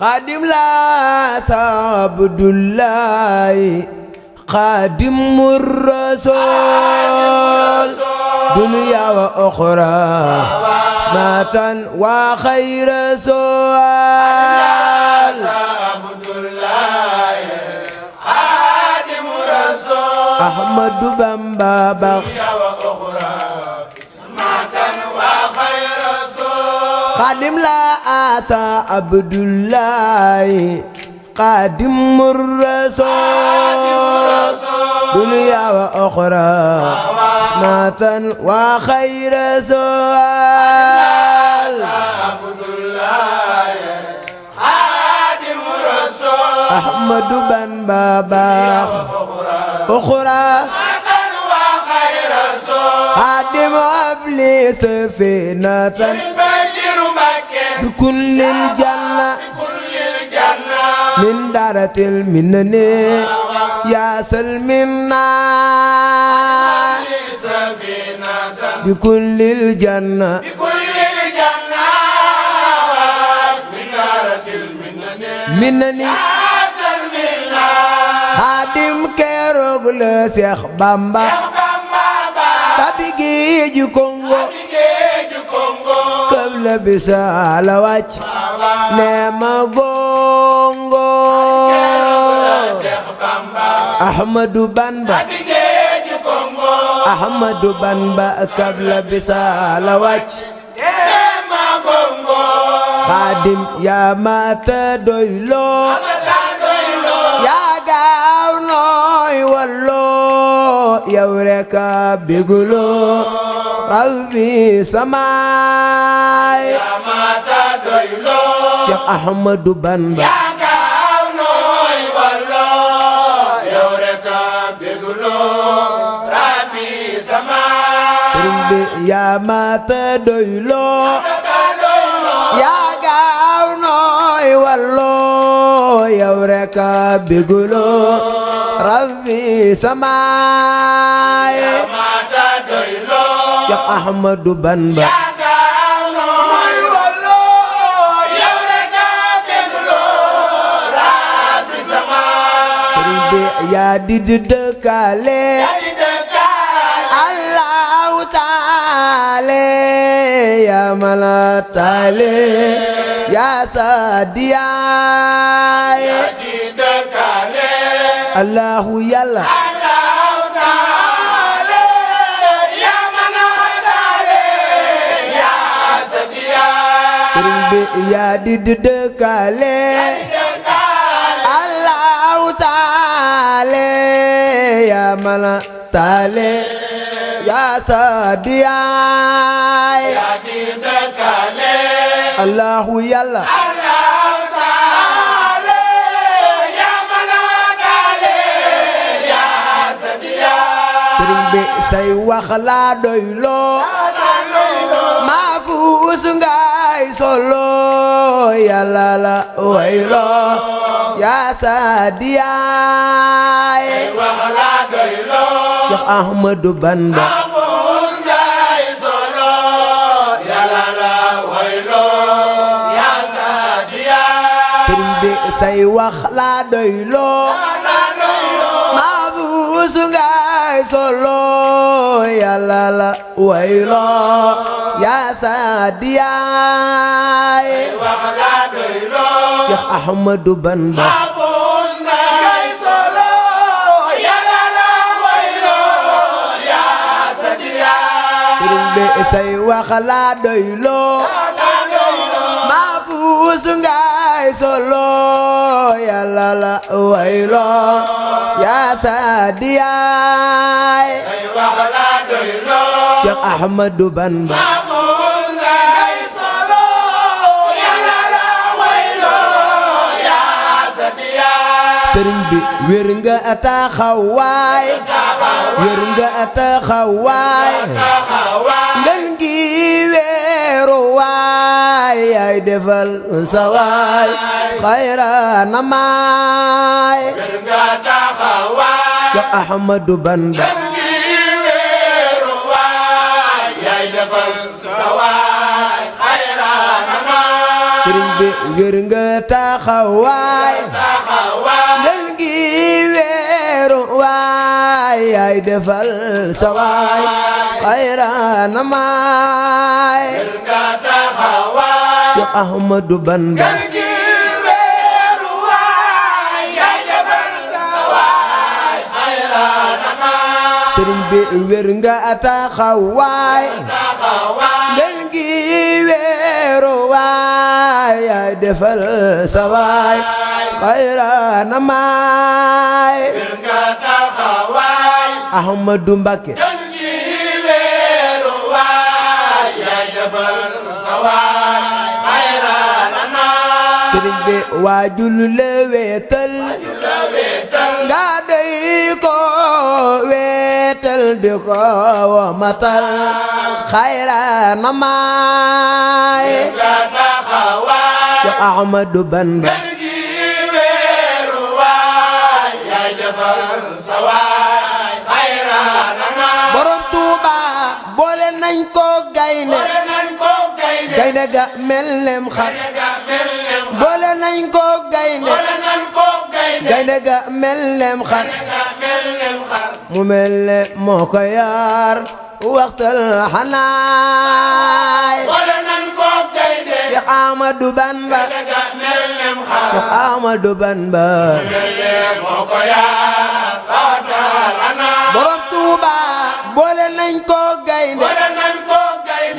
خادم لا عبد الله خادم الرسول دنيا وأخرى سماة وخير سؤال عبد الله خادم الرسول أحمد بامبا دنيا وأخرى سماة وخير سؤال خادم لا عبد الله خادم الرسول دنيا وأخرى سماة وخير سؤال عبد الله خادم الرسول أحمد بن بابا أخرى وخير سؤال خادم أبلي سفينة بشير مكة بكل الجنة كل الجنة من دارة المنن يا سلمنا سفينة بكل الجنة كل الجنة من دارة المنن منني أسل منا خادم كيروغ لسيخ بامبا تبيجي جي كونغو قبل بسال واج نيما غونغو أحمد بانبا أحمد بانبا قبل بسال واج خادم يا ماتا دويلو يا gaaw nooy walloo yow rek a béguloo rabbi samaay mata doylo Cheikh Ahmadou Bamba gaaw nooy wallo yow rek a bégulo rabbi sama sëriñ bi yaa mata doyloo yaa gaaw nooy walloo yow rek a béguloo rabbi samaay mata doylo Cheikh Ahmadou Bamba gaaw nooy wallo yow rek a bégulo rabbi sama sëriñ bi yaa di dëkkaale Allahu taale yaa mala taale yaa saadiyaay di dëkkaale Allahu yàlla Allahu taala yaa mën a daale yaa sadiya sëriñ bi yaa di dëkkaale Allahu taale yaa mala taale yaa saadiyaay di dëkkaale Allahu yàlla Allahu taala yaa mën a daale yaa sadiya sëriñ bi say wax laa doyloo maa fuus ngay solo yàlla la wayloo yaa saadiyaay wax la doylo Cheikh Ahmadou Bamba Abuus Njaay solo yàlla la waylo yaa sadiya sëriñ bi say wax laa doyloo maa fuus ngay solo yàlla la wayloo yaa saadiyaay wax la doylo Cheikh Ahmadou Bamba Abuus Njaay solo yàlla la waylo yaa sadiya sëriñ bi say wax laa doyloo maa fuus ngay solo yàlla la wayloo yaa saadiyaay wax la doylo Cheikh Ahmadou Bamba Abuus Njaay solo yàlla la waylo yaa sadiya sëriñ bi wér nga taxawaay wér nga taxawaay ngeen gi weeru waay yaay defal sawaay xayra na maay nga taxawaay Cheikh Ahmadou Bamba ngi weeru waay yaay defal sawaay xayra na sëriñ bi wér nga taxawaay ngeen gi weeru waay yaay defal sa waay xayrana maay Cheikh Ahmadou Bamba sëriñ bi wér nga taxawaay ngeen gi weeru waay yaay defal sa waay xayrana maay Ahmadou Mbacké sëriñ bi waajul la weetal nga dey ko weetal di ko matal xayrana maay Cheikh Ahmadou Bamba borom Tuuba boole nañ ko gaynde gaynde ga mel nem xar boole nañ ko gaynde gaynde ga mel nem xar mu mel ne moo ko yaar waxtal xanaay Cheikh Ahmadou Bamba Cheikh Ahmadou Bamba borom Tuuba boole nañ ko gaynde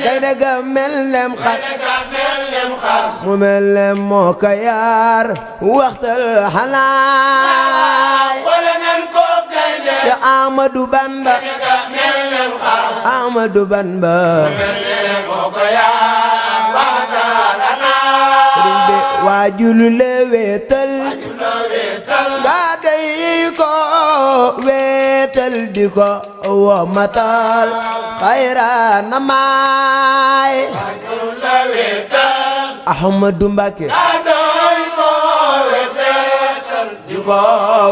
gaynde ga mel nem xar mu mel ne moo ko yaar waxtal xanaay Cheikh Ahmadou Bamba Ahmadou Bamba sëriñ bi waajul la weetal nga dey ko weetal di ko wo matal xayrana maay Ahmadou Mbacké di ko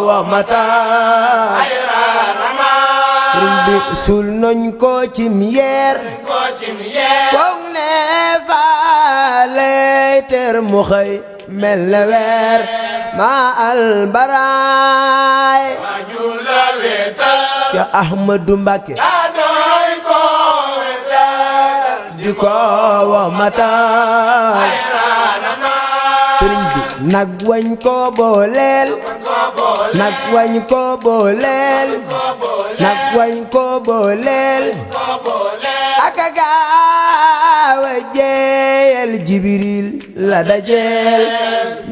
wo matal sëriñ bi suul nañ ko cim yeer foog ne fa lay ter mu xëy mel ne weer ma albaraay Cheikh Ahmadou Mbacké di ko wa mataay sëriñ bi nag wañ ko booleel nag wañ ko booleel nag wañ ko booleel aka gaawa jeeyal Jibril la dajeel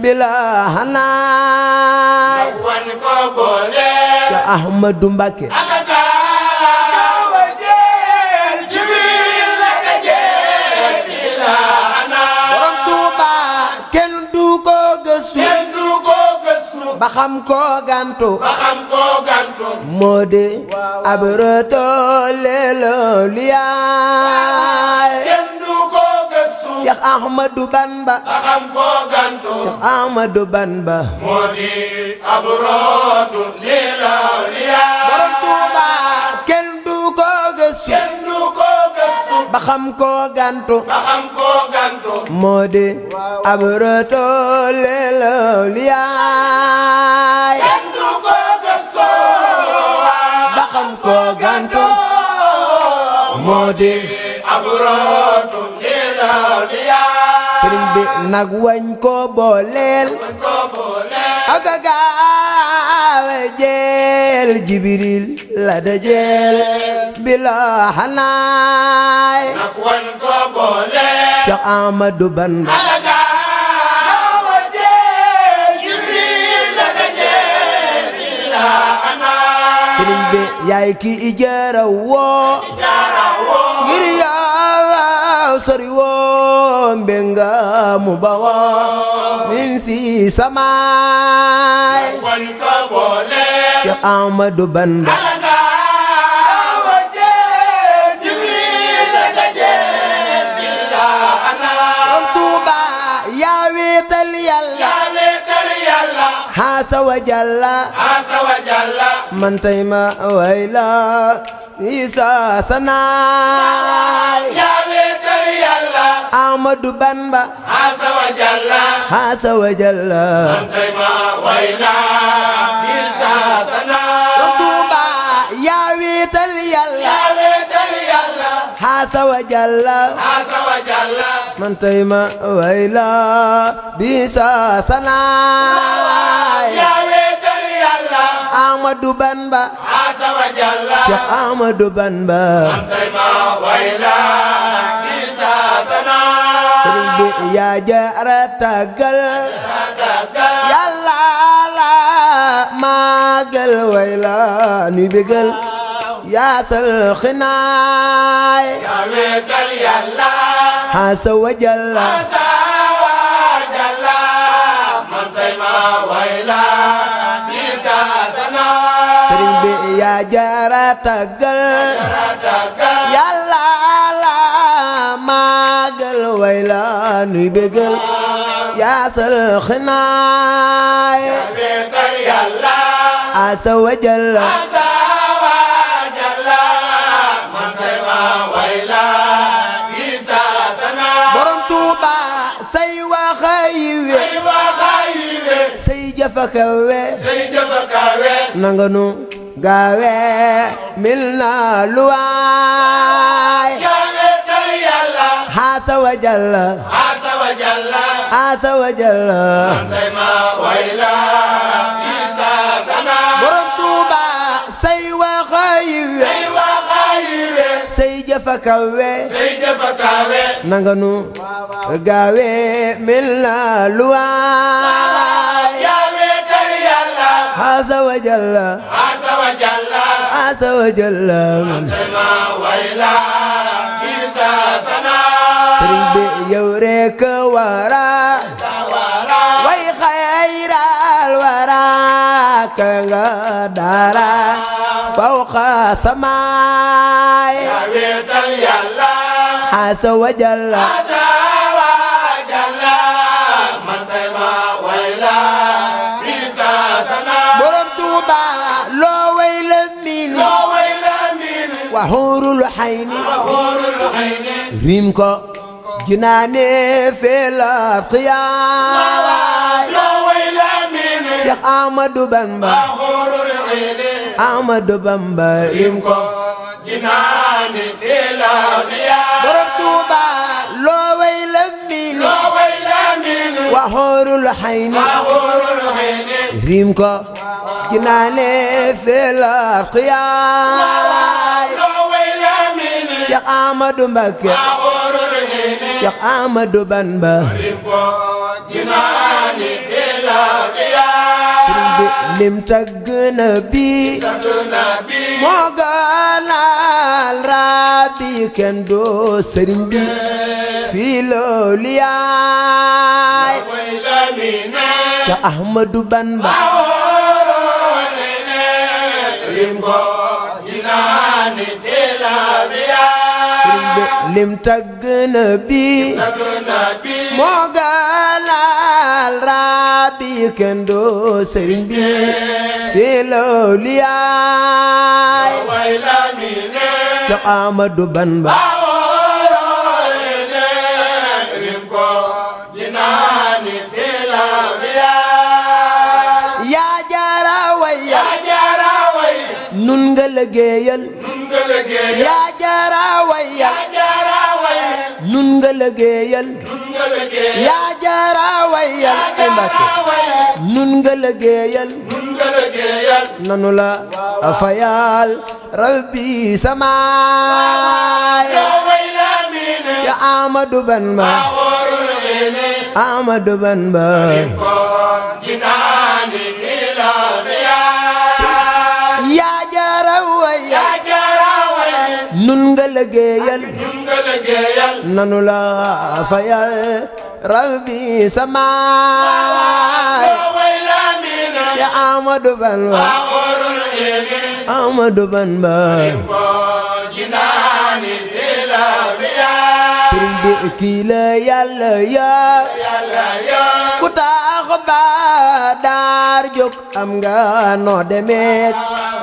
bila hanaay Cheikh Ahmadou Mbacké ba xam ko gantu moo di ab rëtëleelu liyaay Cheikh Ahmadou Bamba Cheikh Ahmadou Bamba moo di ab rëtëleelu liyaay borom Tuuba kenn du ko gëstu ba xam ko gantu moo di ab rëtëleelu liyaay ko gantu moo di aburatu sëriñ bi nag wañ ko booleel ak gaawe jeel Jibril la dajeel bila hanaay nag wañ ko booleel Cheikh Ahmadou Bamba sëriñ bi yaay ki ijara woo ngir yaa sori woo mbenga mu bawa min si samaay Cheikh Ahmadou Bamba Asa wa jalla man tay ma wayla isa sana ya wetal yalla Ahmadu Bamba Asa wa Jalla Asa wa Jalla Antay ma wayna Isa sana Tuuba yaa wéetal Yàlla yaa wéetal Yàlla Asa wa Jalla Asa wa Jalla man tey ma wayla bisa sanaay yaa wéetal Yàlla Ahmadu Bamba Asa wa Jalla Cheikh Ahmadu Bamba Antay ma wayla Isa sana sëriñ bi yaa jara tàggal Yàlla la màggal wayla nuy bégal yaasal xinaay yaa wéetal Yàlla Asa wa Jalla Asa wa Jalla man tey ma wayla Isa sana sëriñ bi yaa jara tàggal Yàlla la màggal wayla nuy bégal yaasal xinaay wéetal Yàlla Asa wa Jalla Asa wa Jalla man tey ma wayla Isa sana borom Tuuba say waxa yiwe say waxa yiwe say jëfa kawe say jëfa kawe nanga nu gaawe mil na luwaay yaa wéetal Yàlla Asa wa Jalla Asa wa Jalla Asa wa Jalla man tey ma wayla Isa sana borom Tuuba say waxa yiwe say waxa yiwe say jëfa kawe say jëfa kawe nanga nu gaawe mil na luwaay yaa wéetal Yàlla Asa wa Jalla Asa wa Jalla Asa wa Jalla tey ma wayla Isa sana sëriñ bi yow rekk wara way xayral wara ka nga dara fawqa samaay yaa wéetal Yàlla Asa wa Jalla Asa wa Jalla man tey ma wayla Isa sana borom Tuuba loo way la miin loo wayla min wa xuurul xayni Hurul Ayni rim ko jinaane feela qiyaay loo wayla min Cheikh Ahmadu Bamba Hurul Ayni Ahmadu Bamba rim ko jinaani ila biya borom Tuuba loo way la miin loo wayla min wa xuurul xayni Hurul Ayni rim ko jinaane feela qiyaay loo wayla min Cheikh Ahmadu Mbakke Hurul Ayni Cheikh Ahmadu Bamba rimbo jinaani ila biya sëriñ bi lim tagg na bi nabi moo gënal rabbi kenn doo sëriñ bi fii loolu yaay wayla min Cheikh Ahmadu Bamba Hurul Ayni rimbo jinaani ila biya sëriñ bi lim tagg na bi nabi moo gënal rabbi kenn doo sëriñ bi fii loolu yaay wayla min Cheikh Ahmadu Bamba Hurul Ayni rimbo jinaani ila biya yaa jara waya jara way nun nga liggéeyal nun nga liggéey yaa jara waya jara way nun nga liggéeyal nun nga liggéey yaa jara wayal ay Mbàkke nun nga liggéeyal nun nga liggéeyal nanu la fayal rabbi samaay wayla min ya Ahmadu Bamba Hurul Ayni Ahmadu Bamba ko jinaani ila biya yaa jara waya jara way nun nga liggéeyal nun nga liggéeyal nanu la fayal rabbi samaay wayla min ya Ahmadu Bamba Hurul Ayni Ahmadu Bamba ko jinaani ila biya sëriñ bi kii la Yàlla yaa Yàlla ya ku tax ba daar jóg am nga noo demeek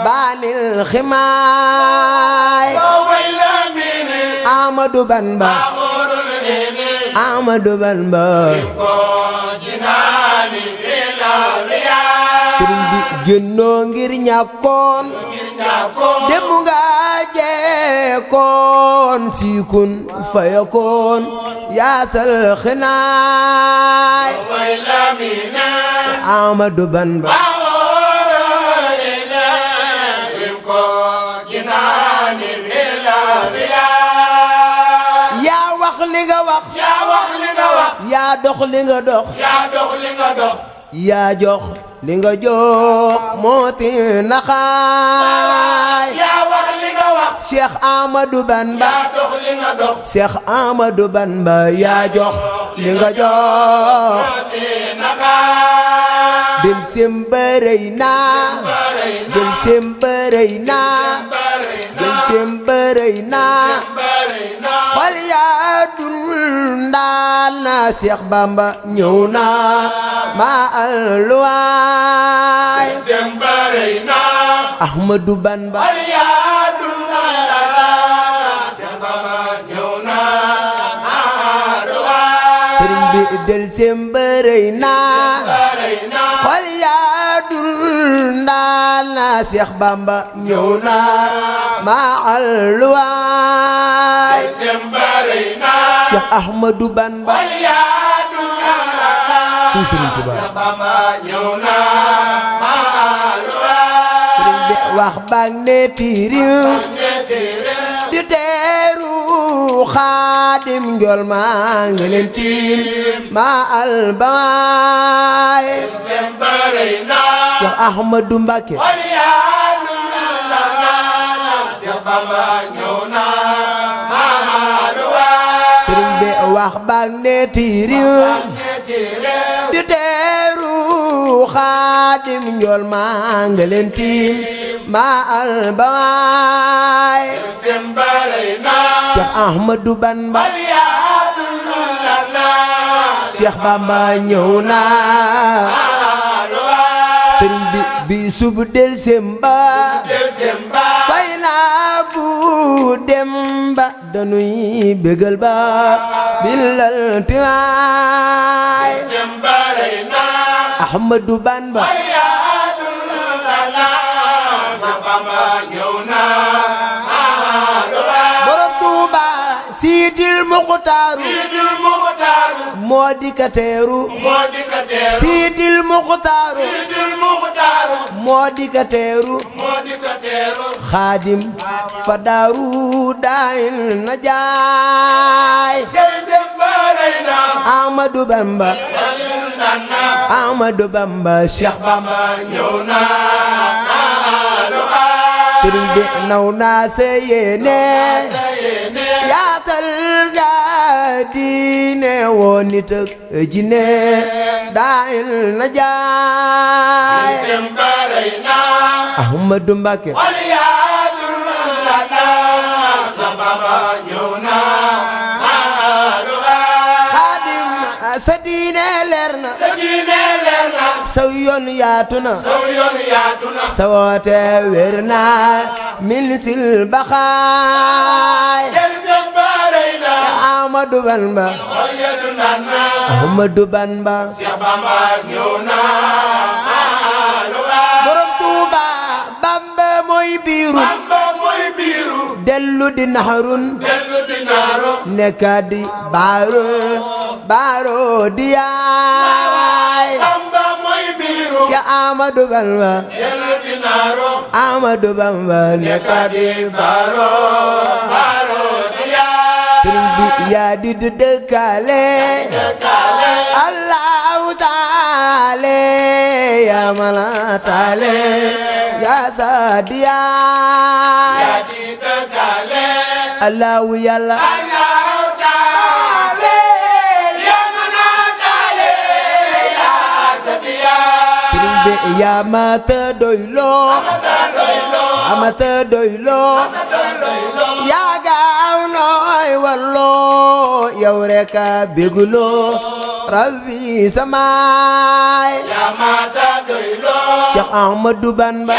baanil ximaay wayla min Ahmadu Bamba Hurul Ayni Ahmadu Bamba ko jinaani ilawliya sëriñ bi génnoo ngir ñàkkoon dem nga jeekoon siikun fayakoon yaasal xinaay way lamina Ahmadu Bamba ko jinaani ilawliya yaa wax li nga wax yaa wax li nga wax yaa dox li nga dox yaa dox li nga dox yaa jox li nga jox mooti naxaay yaa wax li nga wax Cheikh Ahmadou Bamba yaa dox li nga dox Cheikh Ahmadou Bamba yaa jox li nga jox del sembarey naa del sembarey naa del sembarey naa xol yaa dundal na Cheikh Bamba ñëw na ma alluwaay sembarey naa Ahmadou Bamba sëriñ bi del sembarey naa xol yaa dundal na Cheikh Bamba ñëw na ma alluwaay Cheikh Ahmadou Bamba ci sëriñ Tuubaa sëriñ bi wax baag ne tiiriw di teeru Xaadim Njool maa ngi leen tiim ma albaay Cheikh Ahmadou Mbacké sëriñ bi wax baag ne tiiriw di teeru Xaadim Njool maa ngi leen tiim ma albaay Cheikh Ahmadou Bamba Cheikh Bamba ñëw na sëriñ bi sub del semba fay naa bu demba danuy bégal ba bilal tiwaay Ahmadou Bamba borom Tuuba Sidil Muxtaaru moo di ka teeru Sidil Muxtaaru moo di ka teeru Xaadim fa daaru daayil na jaay Ahmadou Bamba Ahmadou Bamba Cheikh Bamba ñëw na sëriñ bi naw naa sa yéene yaatal ga diine woo nit ak jinne daayil na jaay Ahmadou Mbacké Xaadim sa diine leer na saw yoon yaatu na sa woote wér na min sil baxaay Ahmadou Bamba Ahmadou Bamba borom Tuuba Bamba mooy biiru dellu di naharun nekadi baaro di yaay Cheikh Ahmadou Bamba Ahmadou Bamba nekadi baaro di yaay sëriñ bi yaa di dëkkaale Allahu taale yaa mala taale yaa saadiyaay Allahu yàlla sëriñ bi yaa mata doyloo amata doyloo yaa gaaw nooy walloo yow rek a béguloo rabbi samaay yaa mata doyloo Cheikh Ahmadou Bamba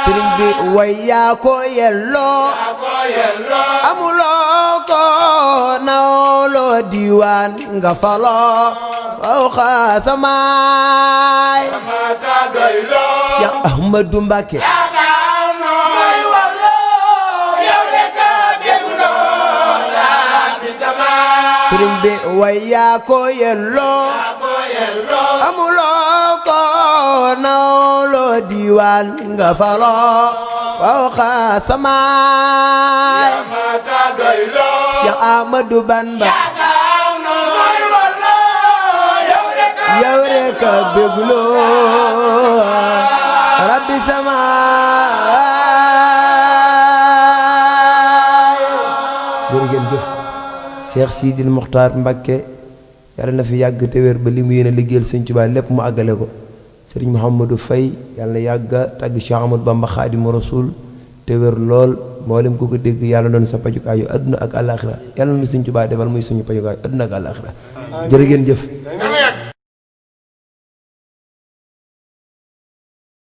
sëriñ bi way yaa ko yelloo amuloo ko nawloo diiwaan nga faloo fawqa samaay Cheikh Ahmadou Mbacké mooy walloo yow rek a dégloo la fi sama sëriñ bi way yaa ko yelloo amuloo ko nawloo diiwaan nga faloo fawqa samaay Cheikh Ahmadou Bamba yow rek a bégloo rabbi samaay jërëjëf Cheikh Sidil Mokhtar Mbacké yàlla na fi yàgg te wér ba li mu yéene liggéeyal Sëñ Tuubaa lépp mu àggale ko Sëriñ Mouhamadou Faye yàlla na yàgga tàgg Cheikh Ahmadou Bamba Xaadimu Rasuul te wér lool mboolem ku ko dégg yàlla doon sa pajukaayu adduna ak àllaaxira yàlla na Sëñ Tuubaa defal muy suñu pajukaayu adduna ak àllaaxira jërë ngeen jëf